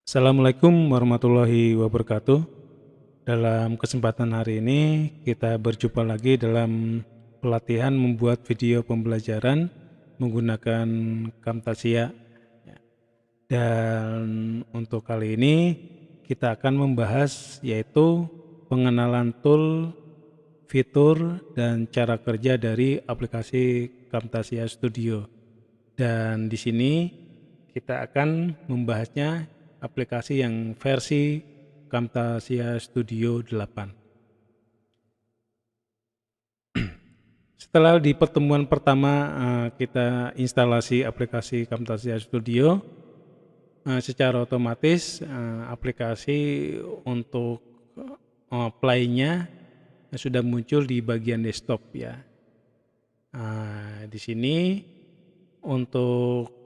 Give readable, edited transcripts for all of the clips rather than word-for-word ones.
Assalamualaikum warahmatullahi wabarakatuh. Dalam kesempatan hari ini kita berjumpa lagi dalam pelatihan membuat video pembelajaran menggunakan Camtasia. Dan untuk kali ini kita akan membahas yaitu pengenalan tool, fitur, dan cara kerja dari aplikasi Camtasia Studio. Dan di sini kita akan membahasnya aplikasi yang versi Camtasia Studio 8. Setelah di pertemuan pertama kita instalasi aplikasi Camtasia Studio, secara otomatis aplikasi untuk play-nya sudah muncul di bagian desktop ya. Di sini untuk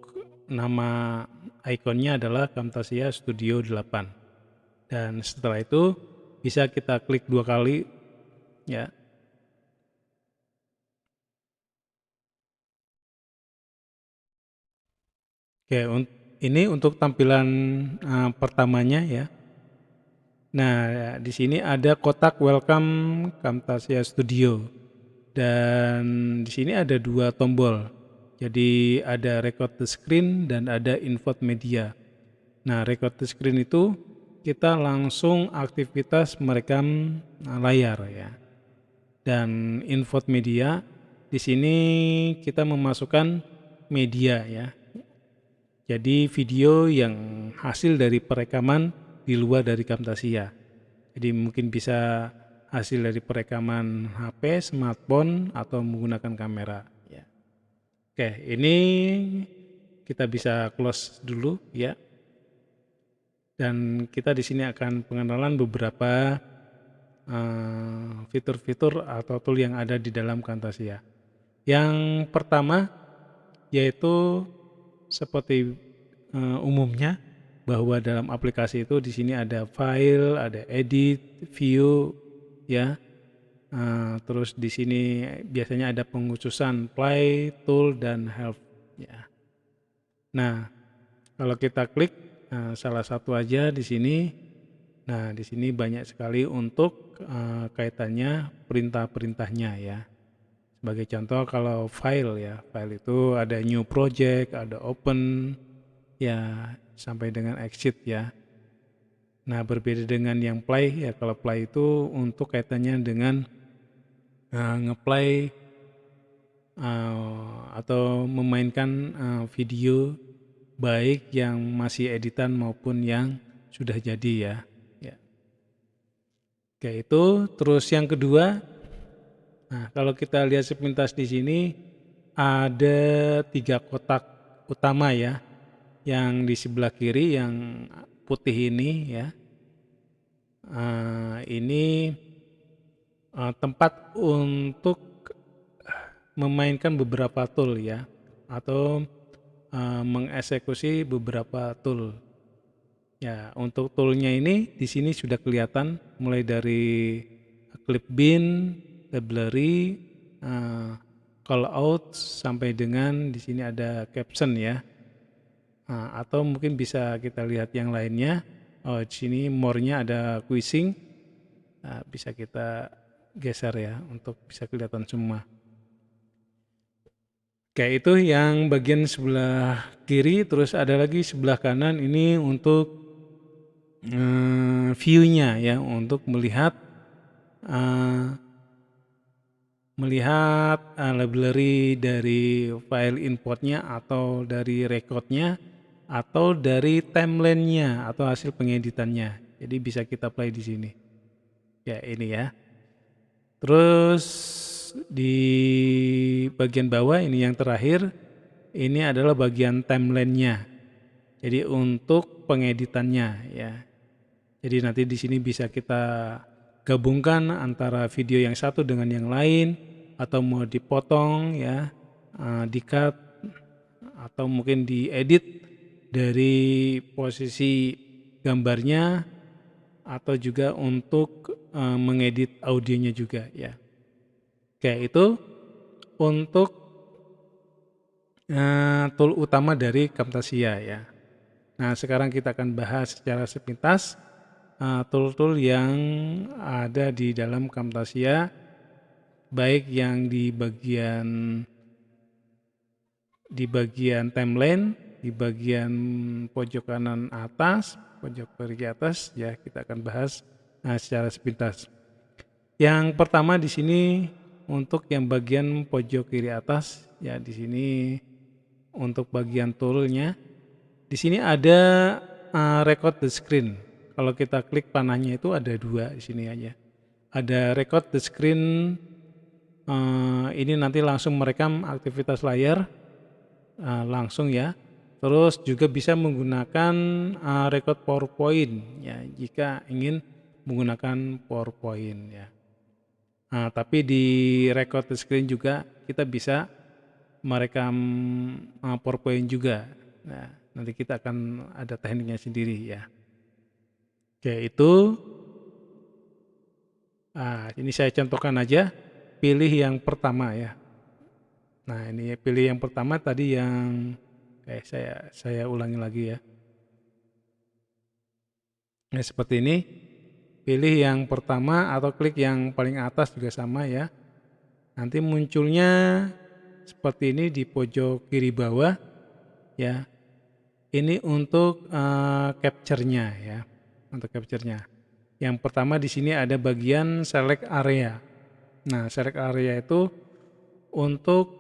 nama ikonnya adalah Camtasia Studio 8. Dan setelah itu bisa kita klik 2 kali ya. Oke, ini untuk tampilan pertamanya ya. Nah, di sini ada kotak welcome Camtasia Studio. Dan di sini ada 2 tombol. Jadi ada record the screen dan ada invert media. Nah, record the screen itu kita langsung aktivitas merekam layar ya. Dan invert media di sini kita memasukkan media ya. Jadi video yang hasil dari perekaman di luar dari Camtasia. Jadi mungkin bisa hasil dari perekaman HP, smartphone, atau menggunakan kamera. Ya. Oke, ini kita bisa close dulu ya. Dan kita di sini akan pengenalan beberapa fitur-fitur atau tool yang ada di dalam Camtasia. Yang pertama yaitu seperti umumnya bahwa dalam aplikasi itu di sini ada file, ada edit, view, ya. Terus di sini biasanya ada pengkhususan play, tool, dan help. Ya. Nah, kalau kita klik salah satu aja di sini, nah di sini banyak sekali untuk kaitannya perintah-perintahnya ya. Sebagai contoh kalau file ya, file itu ada new project, ada open, ya sampai dengan exit ya. Nah berbeda dengan yang play ya, kalau play itu untuk kaitannya dengan ngeplay atau memainkan video baik yang masih editan maupun yang sudah jadi ya. Ya. Oke itu, terus yang kedua, nah kalau kita lihat sepintas di sini ada 3 kotak utama ya. Yang di sebelah kiri yang putih ini ya, ini tempat untuk memainkan beberapa tool ya, atau mengeksekusi beberapa tool. Ya, untuk toolnya ini di sini sudah kelihatan mulai dari clip bin, library, call out sampai dengan di sini ada caption ya. Atau mungkin bisa kita lihat yang lainnya. Oh, di sini more-nya ada quizzing. Bisa kita geser ya untuk bisa kelihatan semua. Oke, itu yang bagian sebelah kiri, terus ada lagi sebelah kanan ini untuk view-nya ya, untuk melihat library dari file importnya atau dari recordnya atau dari timeline-nya atau hasil pengeditannya. Jadi bisa kita play di sini. Ya ini ya. Terus di bagian bawah ini yang terakhir, ini adalah bagian timeline-nya. Jadi untuk pengeditannya ya. Jadi nanti di sini bisa kita gabungkan antara video yang satu dengan yang lain, atau mau dipotong ya, di-cut, atau mungkin diedit dari posisi gambarnya, atau juga untuk mengedit audionya juga ya. Oke, itu untuk tool utama dari Camtasia ya. Nah, sekarang kita akan bahas secara sepintas tool-tool yang ada di dalam Camtasia, baik yang di bagian timeline, di bagian pojok kanan atas, pojok kiri atas, ya kita akan bahas secara sepintas. Yang pertama di sini untuk yang bagian pojok kiri atas, ya di sini untuk bagian toolnya, di sini ada record the screen. Kalau kita klik panahnya itu ada dua di sini aja. Ada record the screen, ini nanti langsung merekam aktivitas layar langsung ya. Terus juga bisa menggunakan record PowerPoint ya jika ingin menggunakan PowerPoint ya. Nah, tapi di record the screen juga kita bisa merekam PowerPoint juga. Nah, nanti kita akan ada tekniknya sendiri ya. Oke, itu ini saya contohkan aja. Pilih yang pertama ya. Nah, ini pilih yang pertama tadi yang saya ulangi lagi ya. Nah, seperti ini. Pilih yang pertama atau klik yang paling atas juga sama ya. Nanti munculnya seperti ini di pojok kiri bawah ya. Ini untuk capture-nya ya. Untuk capture-nya. Yang pertama di sini ada bagian select area. Nah, select area itu untuk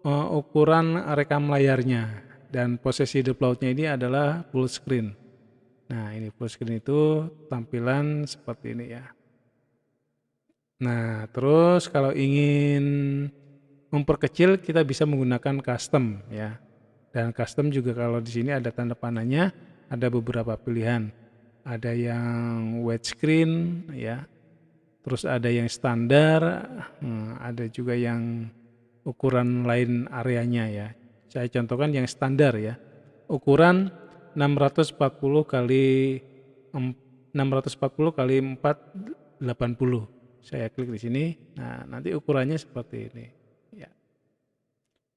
ukuran rekam layarnya, dan posisi upload-nya ini adalah full screen. Nah, ini full screen itu tampilan seperti ini ya. Nah, terus kalau ingin memperkecil kita bisa menggunakan custom ya. Dan custom juga kalau di sini ada tanda panahnya, ada beberapa pilihan. Ada yang widescreen ya. Terus ada yang standar, ada juga yang ukuran lain areanya ya. Saya contohkan yang standar ya. Ukuran 640 kali 480. Saya klik di sini. Nah, nanti ukurannya seperti ini ya.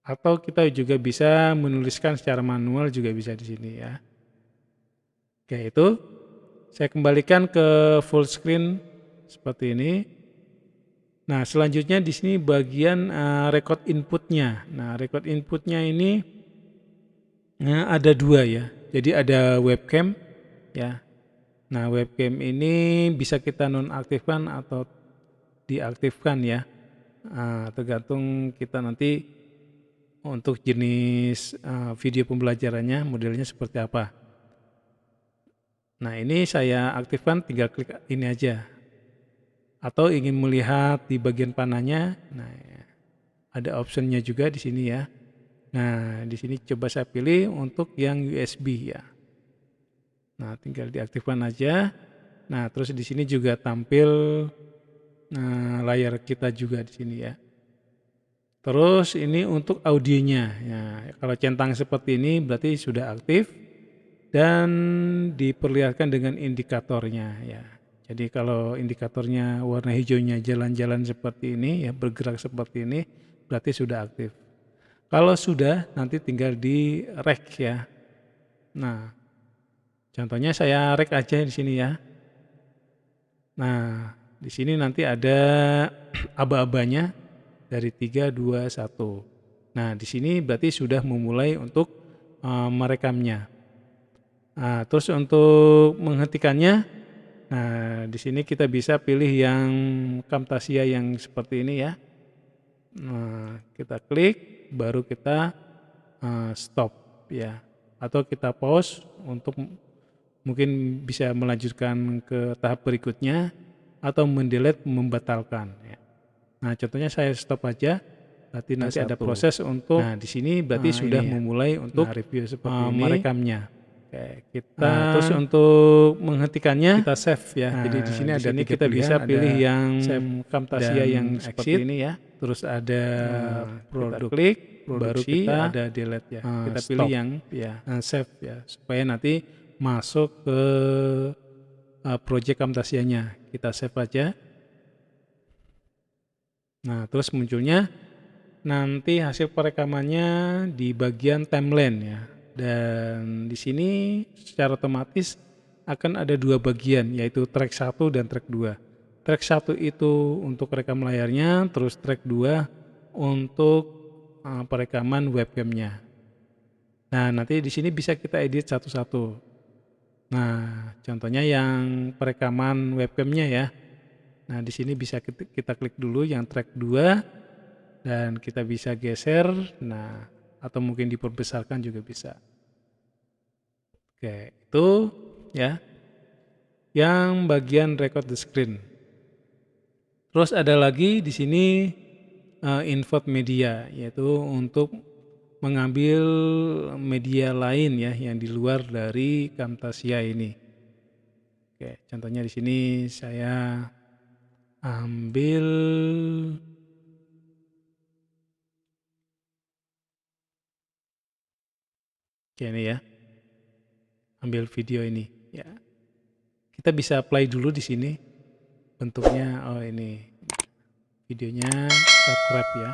Atau kita juga bisa menuliskan secara manual juga bisa di sini ya. Oke, itu saya kembalikan ke full screen seperti ini. Nah, selanjutnya di sini bagian record inputnya. Nah, record inputnya ini ada dua ya. Jadi ada webcam ya. Nah, webcam ini bisa kita nonaktifkan atau diaktifkan ya. Tergantung kita nanti untuk jenis video pembelajarannya modelnya seperti apa. Nah, ini saya aktifkan, tinggal klik ini aja. Atau ingin melihat di bagian panahnya, nah ada optionnya juga di sini ya. Nah, di sini coba saya pilih untuk yang USB ya. Nah, tinggal diaktifkan aja. Nah, terus di sini juga tampil layar kita juga di sini ya. Terus ini untuk audionya. Ya, kalau centang seperti ini berarti sudah aktif dan diperlihatkan dengan indikatornya ya. Jadi kalau indikatornya warna hijaunya jalan-jalan seperti ini ya, bergerak seperti ini, berarti sudah aktif. Kalau sudah, nanti tinggal di rec ya. Nah, contohnya saya rec aja di sini ya. Nah, di sini nanti ada aba-abanya dari 3, 2, 1. Nah, di sini berarti sudah memulai untuk merekamnya. Nah, terus untuk menghentikannya, nah, di sini kita bisa pilih yang Camtasia yang seperti ini ya. Nah, kita klik, baru kita stop ya. Atau kita pause untuk mungkin bisa melanjutkan ke tahap berikutnya atau mendelete, membatalkan ya. Nah, contohnya saya stop aja. Berarti nanti ada proses untuk. Nah, di sini berarti sudah memulai untuk review seperti ini, merekamnya. Oke, kita terus untuk menghentikannya kita save ya. Jadi di sini ada kita bisa pilih yang save Camtasia yang seperti ini ya. Terus ada produk, klik, baru kita ada delete ya. Kita pilih yang save ya, supaya nanti masuk ke project Camtasianya. Kita save aja. Nah, terus munculnya nanti hasil perekamannya di bagian timeline ya. Dan di sini secara otomatis akan ada dua bagian, yaitu track 1 dan track 2. Track 1 itu untuk rekam layarnya, terus track 2 untuk perekaman webcamnya. Nah, nanti di sini bisa kita edit satu-satu. Nah, contohnya yang perekaman webcamnya ya. Nah, di sini bisa kita klik dulu yang track 2 dan kita bisa geser. Nah, atau mungkin diperbesarkan juga bisa. Oke, itu ya yang bagian record the screen. Terus ada lagi di sini invert media, yaitu untuk mengambil media lain ya yang di luar dari Camtasia ini. Oke, contohnya di sini saya ambil ini ya, ambil video ini ya. Kita bisa play dulu di sini. Bentuknya ini videonya subscribe ya.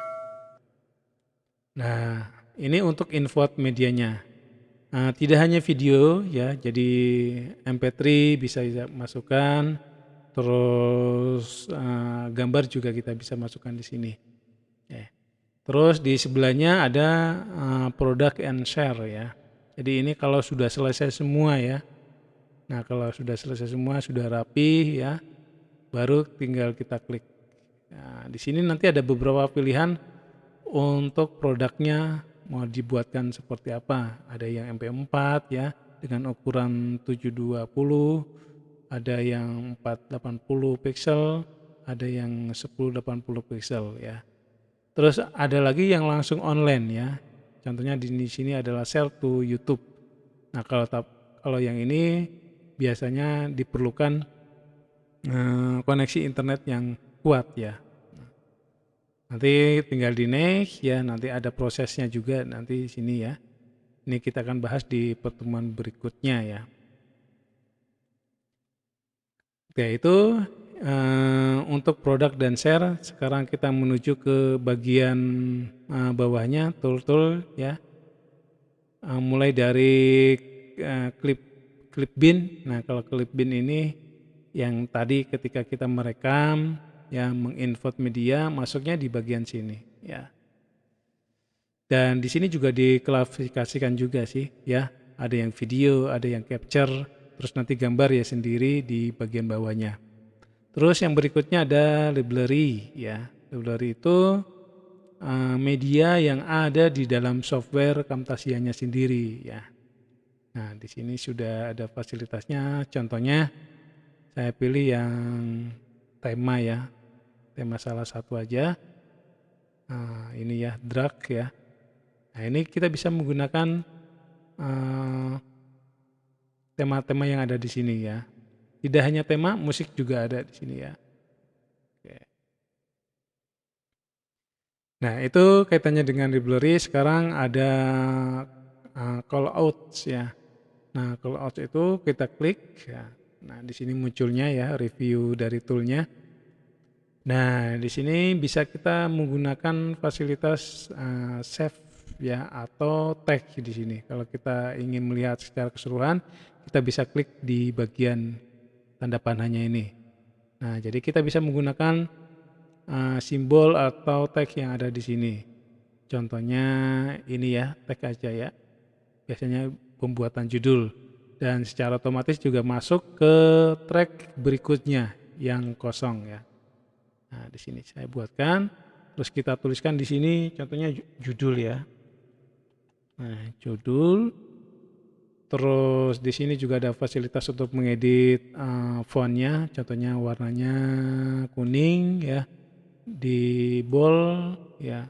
Nah, ini untuk invert medianya. Tidak hanya video ya, jadi MP3 bisa masukkan, terus gambar juga kita bisa masukkan di sini. Terus di sebelahnya ada product and share ya. Jadi ini kalau sudah selesai semua ya. Nah, kalau sudah selesai semua, sudah rapi ya, baru tinggal kita klik. Nah, di sini nanti ada beberapa pilihan untuk produknya mau dibuatkan seperti apa. Ada yang MP4 ya dengan ukuran 720, ada yang 480 pixel, ada yang 1080 pixel ya. Terus ada lagi yang langsung online ya. Contohnya di sini adalah share to YouTube. Nah, kalau yang ini biasanya diperlukan koneksi internet yang kuat ya. Nanti tinggal di next ya, nanti ada prosesnya juga nanti di sini ya. Ini kita akan bahas di pertemuan berikutnya ya. Oke, itu untuk produk dan share. Sekarang kita menuju ke bagian bawahnya, tool ya. Mulai dari clip bin. Nah, kalau clip bin ini yang tadi ketika kita merekam ya, menginvert media, masuknya di bagian sini ya. Dan di sini juga diklasifikasikan juga sih ya. Ada yang video, ada yang capture, terus nanti gambar ya sendiri di bagian bawahnya. Terus yang berikutnya ada library ya. Library itu media yang ada di dalam software Camtasianya sendiri ya. Nah, di sini sudah ada fasilitasnya. Contohnya saya pilih yang tema ya. Tema salah satu aja. Nah, ini ya drag ya. Nah, ini kita bisa menggunakan tema-tema yang ada di sini ya. Tidak hanya tema, musik juga ada di sini ya. Oke. Nah, itu kaitannya dengan library. Sekarang ada call outs ya. Nah, call outs itu kita klik ya. Nah, di sini munculnya ya review dari toolnya. Nah, di sini bisa kita menggunakan fasilitas save ya atau tag di sini. Kalau kita ingin melihat secara keseluruhan, kita bisa klik di bagian tanda panahnya ini. Nah, jadi kita bisa menggunakan simbol atau tag yang ada di sini. Contohnya ini ya, tag aja ya. Biasanya pembuatan judul dan secara otomatis juga masuk ke track berikutnya yang kosong ya. Nah, di sini saya buatkan, terus kita tuliskan di sini contohnya judul ya. Nah, judul. Terus di sini juga ada fasilitas untuk mengedit fontnya, contohnya warnanya kuning ya, di bold ya.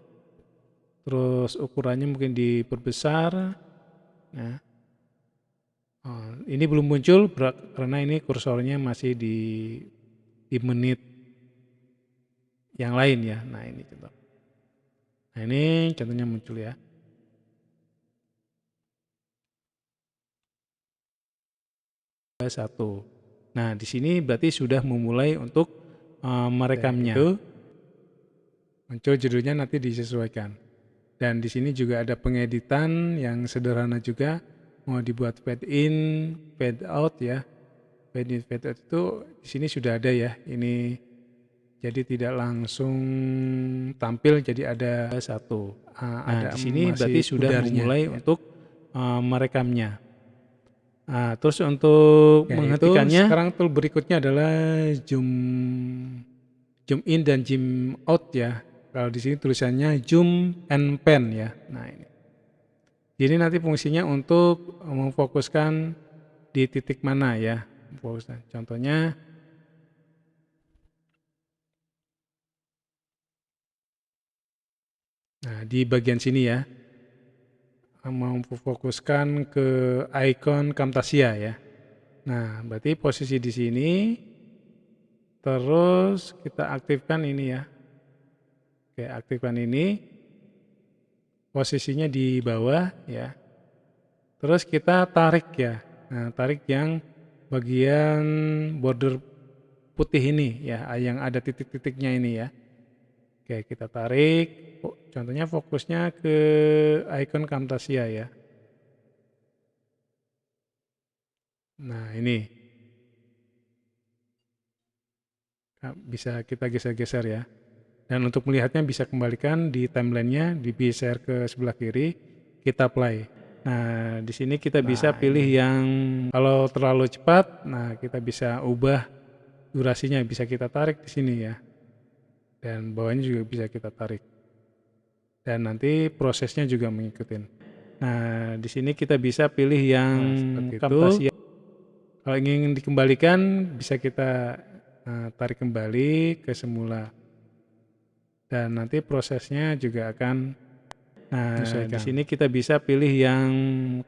Terus ukurannya mungkin diperbesar. Nah, ini belum muncul karena ini kursornya masih di menit yang lain ya. Nah, ini contoh. Nah, ini contohnya muncul ya. Satu. Nah, di sini berarti sudah memulai untuk merekamnya. Itu muncul judulnya nanti disesuaikan. Dan di sini juga ada pengeditan yang sederhana juga, mau dibuat fade in, fade out ya. Fade in, fade out itu di sini sudah ada ya. Ini jadi tidak langsung tampil, jadi ada satu. Ada di sini berarti sudah memulai ya, untuk merekamnya. Nah, terus untuk menghentikannya, sekarang tool berikutnya adalah zoom in dan zoom out ya. Kalau di sini tulisannya zoom and pan ya. Nah ini. Jadi nanti fungsinya untuk memfokuskan di titik mana ya. Contohnya nah di bagian sini ya. Memfokuskan ke icon Camtasia ya. Nah, berarti posisi di sini. Terus kita aktifkan ini ya. Oke, aktifkan ini. Posisinya di bawah ya. Terus kita tarik ya. Nah, tarik yang bagian border putih ini ya, yang ada titik-titiknya ini ya. Oke, kita tarik. Contohnya fokusnya ke icon Camtasia ya. Nah, ini. Bisa kita geser-geser ya. Dan untuk melihatnya bisa kembalikan di timelinenya, digeser ke sebelah kiri, kita play. Nah, di sini kita bisa pilih yang kalau terlalu cepat, nah kita bisa ubah durasinya, bisa kita tarik di sini ya. Dan bawahnya juga bisa kita tarik. Dan nanti prosesnya juga mengikuti. Nah, di sini kita bisa pilih yang Camtasia. Kalau ingin dikembalikan, bisa kita tarik kembali ke semula. Dan nanti prosesnya juga akan di sini kita bisa pilih yang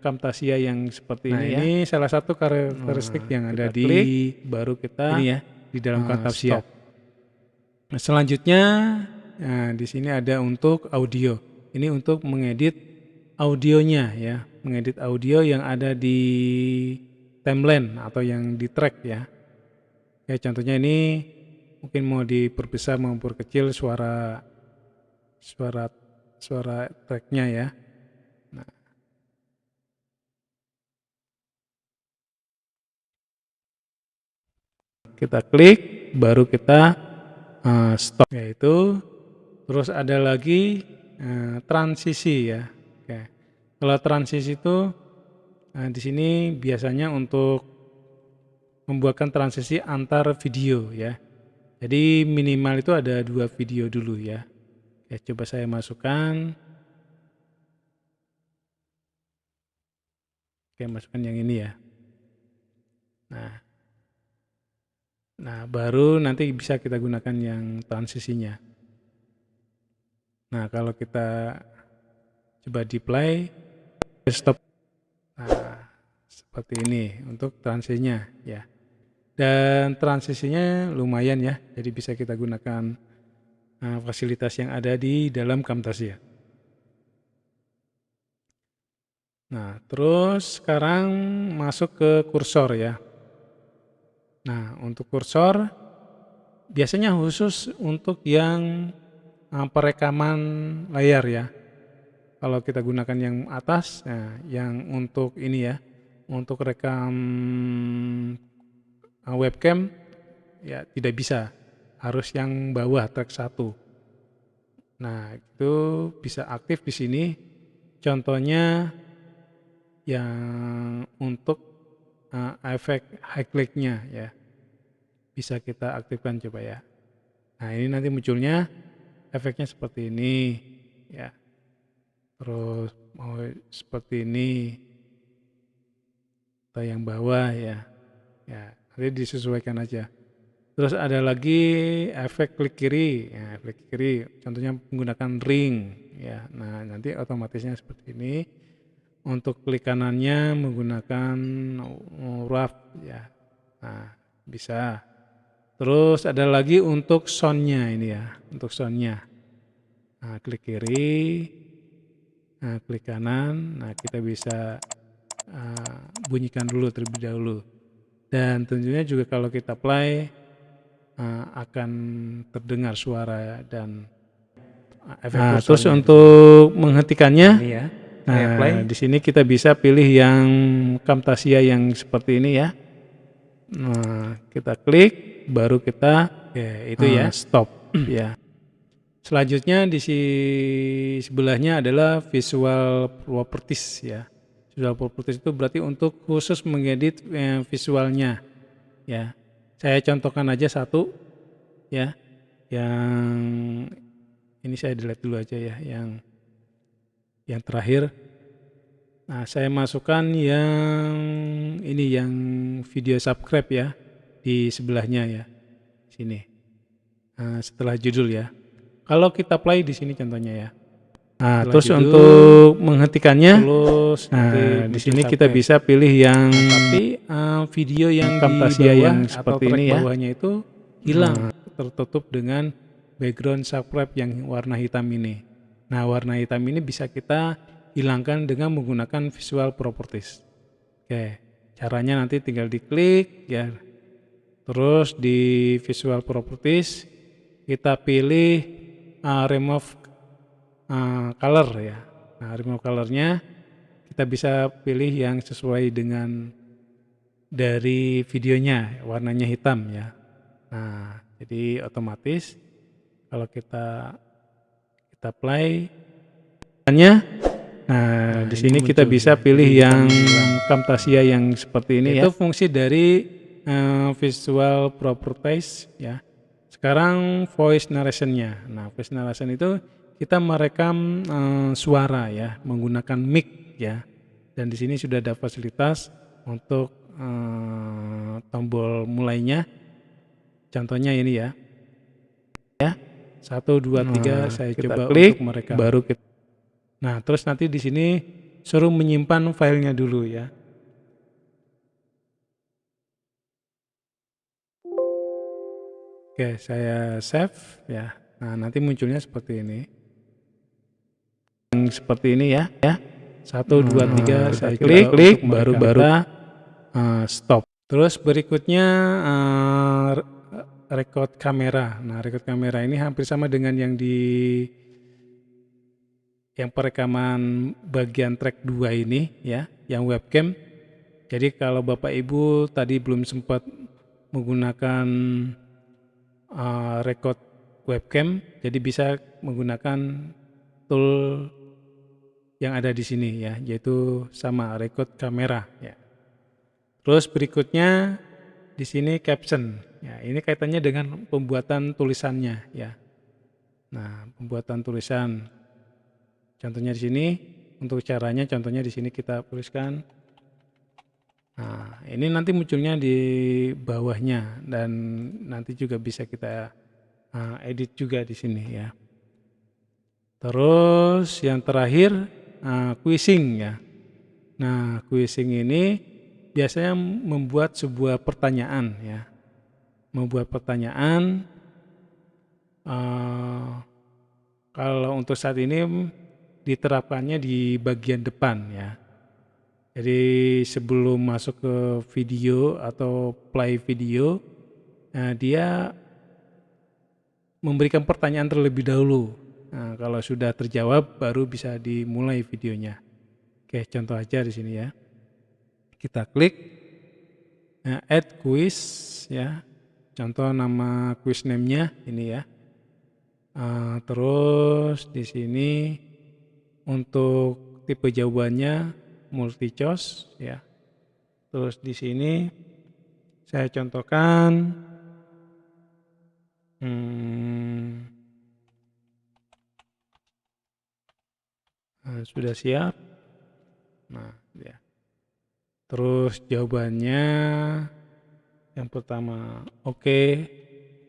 Camtasia yang seperti ini ya. Ini salah satu karakteristik yang ada di klik, baru kita ini ya di dalam Camtasia. Nah, selanjutnya di sini ada untuk audio. Ini untuk mengedit audionya ya, mengedit audio yang ada di timeline atau yang di track ya. Ya contohnya ini mungkin mau diperbesar mau memperkecil suara tracknya ya. Nah. Kita klik, baru kita stop. Yaitu, terus ada lagi transisi ya. Oke. Kalau transisi itu di sini biasanya untuk membuatkan transisi antar video ya. Jadi minimal itu ada 2 video dulu ya. Oke, coba saya masukkan. Oke, masukkan yang ini ya. Nah, baru nanti bisa kita gunakan yang transisinya. Nah, kalau kita coba di play, stop. Nah, seperti ini untuk transisinya ya. Dan transisinya lumayan ya, jadi bisa kita gunakan fasilitas yang ada di dalam Camtasia. Nah, terus sekarang masuk ke kursor ya. Nah, untuk kursor biasanya khusus untuk yang perekaman layar ya. Kalau kita gunakan yang atas, nah, yang untuk ini ya, untuk rekam webcam ya tidak bisa, harus yang bawah track 1. Nah, itu bisa aktif di sini. Contohnya yang untuk efek highlight-nya ya. Bisa kita aktifkan coba ya. Nah, ini nanti munculnya efeknya seperti ini ya. Terus mau seperti ini atau yang bawah ya. Ya, nanti disesuaikan aja. Terus ada lagi efek klik kiri. Ya, klik kiri contohnya menggunakan ring ya. Nah, nanti otomatisnya seperti ini. Untuk klik kanannya menggunakan rough ya. Nah, bisa. Terus ada lagi untuk soundnya ini ya, untuk soundnya. Nah, klik kiri, nah klik kanan, nah kita bisa bunyikan dulu terlebih dahulu. Dan tentunya juga kalau kita play akan terdengar suara dan Nah, terus untuk menghentikannya, Ini ya, nah di sini kita bisa pilih yang Camtasia yang seperti ini ya. Nah, kita klik, baru kita itu ya. stop ya. Selanjutnya di sebelahnya adalah visual properties ya. Visual properties itu berarti untuk khusus mengedit visualnya ya. Saya contohkan aja satu ya. Yang ini saya delete dulu aja ya, yang terakhir. Nah, saya masukkan yang ini, yang video subscribe ya, di sebelahnya ya, sini. Nah, setelah judul ya. Kalau kita play di sini contohnya ya. Nah, terus judul, untuk menghentikannya, terus nah di sini kita bisa pilih yang tapi video yang Camtasia di bawah yang atau seperti track ini ya. bawahnya itu hilang. Tertutup dengan background subscribe yang warna hitam ini. Nah, warna hitam ini bisa kita hilangkan dengan menggunakan visual properties. Oke, caranya nanti tinggal diklik ya. Terus di visual properties kita pilih remove color ya. Nah, remove colornya kita bisa pilih yang sesuai dengan dari videonya, warnanya hitam ya. Nah, jadi otomatis kalau kita play, nah di sini kita bisa pilih yang Camtasia yang seperti ini ya. Itu fungsi dari visual properties ya. Sekarang voice narrationnya. Nah, voice narration itu kita merekam suara ya menggunakan mic ya. Dan di sini sudah ada fasilitas untuk tombol mulainya. Contohnya ini ya. 1, 2, 3 saya coba klik, untuk merekam. Baru kita. Nah, terus nanti di sini suruh menyimpan filenya dulu ya. Oke, saya save ya. Nah, nanti munculnya seperti ini. Yang seperti ini ya. 1, 2, 3 saya klik, baru kita stop. Terus berikutnya record kamera. Nah, record kamera ini hampir sama dengan yang perekaman bagian track 2 ini ya, yang webcam. Jadi kalau Bapak Ibu tadi belum sempat menggunakan record webcam, jadi bisa menggunakan tool yang ada di sini ya, yaitu sama record kamera ya. Terus berikutnya di sini caption. Ya, ini kaitannya dengan pembuatan tulisannya ya. Nah, pembuatan tulisan. Contohnya di sini, untuk caranya contohnya di sini kita tuliskan. Nah, ini nanti munculnya di bawahnya dan nanti juga bisa kita edit juga di sini ya. Terus yang terakhir quizzing ya. Nah, quizzing ini biasanya membuat sebuah pertanyaan ya. Membuat pertanyaan kalau untuk saat ini diterapkannya di bagian depan ya. Jadi sebelum masuk ke video atau play video, dia memberikan pertanyaan terlebih dahulu. Nah, kalau sudah terjawab baru bisa dimulai videonya. Oke, contoh aja di sini ya. Kita klik add quiz ya. Contoh nama quiz name-nya ini ya. Terus di sini untuk tipe jawabannya multi choice ya. Terus di sini saya contohkan sudah siap. Nah, ya. Terus jawabannya yang pertama oke,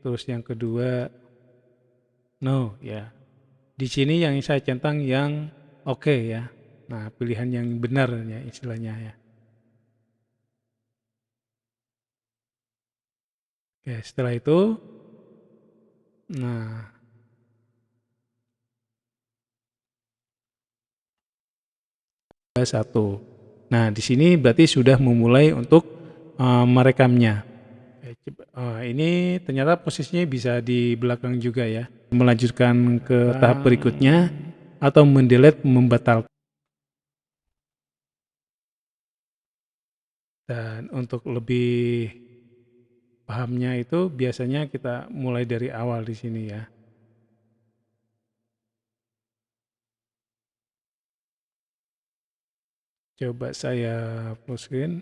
terus yang kedua no ya. Di sini yang saya centang yang oke ya. Nah, pilihan yang benar ya istilahnya ya. Oke, setelah itu nah satu. Nah, di sini berarti sudah memulai untuk merekamnya. Ya, coba. Oh, ini ternyata posisinya bisa di belakang juga ya. Melanjutkan ke tahap berikutnya atau mendelete, membatalkan. Dan untuk lebih pahamnya itu biasanya kita mulai dari awal di sini ya. Coba saya full screen.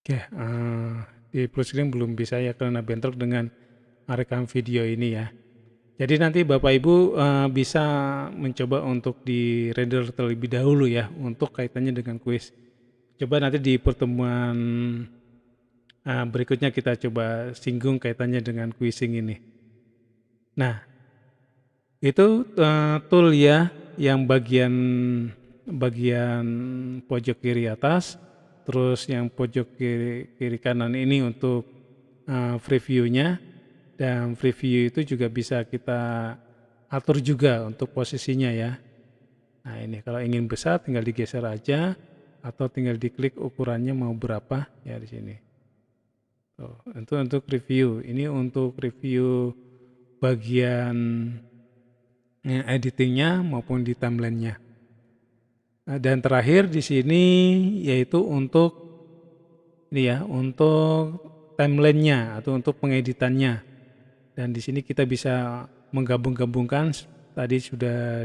Oke, di full screen belum bisa ya karena bentrok dengan merekam video ini ya. Jadi nanti Bapak Ibu bisa mencoba untuk di render terlebih dahulu ya untuk kaitannya dengan kuis. Coba nanti di pertemuan berikutnya kita coba singgung kaitannya dengan quizing ini. Nah, itu tool ya yang bagian pojok kiri atas, terus yang pojok kiri kanan ini untuk previewnya, dan preview itu juga bisa kita atur juga untuk posisinya ya. Nah ini kalau ingin besar tinggal digeser aja atau tinggal diklik ukurannya mau berapa ya di sini. Tuh, itu untuk review. Ini untuk review bagian editingnya maupun di timelinenya. Dan terakhir di sini yaitu untuk ini ya, untuk timelinenya atau untuk pengeditannya. Dan di sini kita bisa menggabung-gabungkan tadi sudah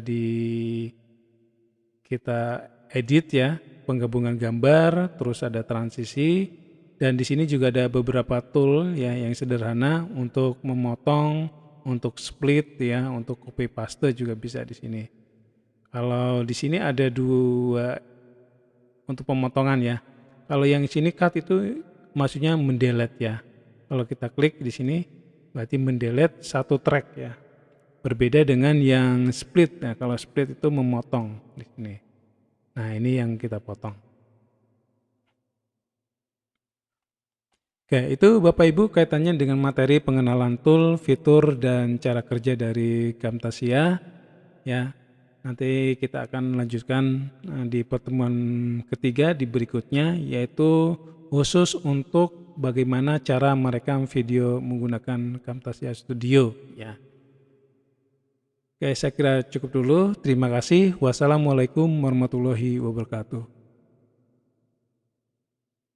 kita edit ya, penggabungan gambar, terus ada transisi, dan di sini juga ada beberapa tool ya yang sederhana untuk memotong, untuk split ya, untuk copy paste juga bisa di sini. Kalau di sini ada dua untuk pemotongan ya. Kalau yang sini cut itu maksudnya mendelete ya. Kalau kita klik di sini berarti mendelete satu track ya. Berbeda dengan yang split. Nah, kalau split itu memotong di sini. Nah, ini yang kita potong. Oke, itu Bapak Ibu kaitannya dengan materi pengenalan tool, fitur, dan cara kerja dari Camtasia. Ya, nanti kita akan lanjutkan di pertemuan ketiga di berikutnya, yaitu khusus untuk bagaimana cara merekam video menggunakan Camtasia Studio. Ya. Oke, saya kira cukup dulu. Terima kasih. Wassalamualaikum warahmatullahi wabarakatuh.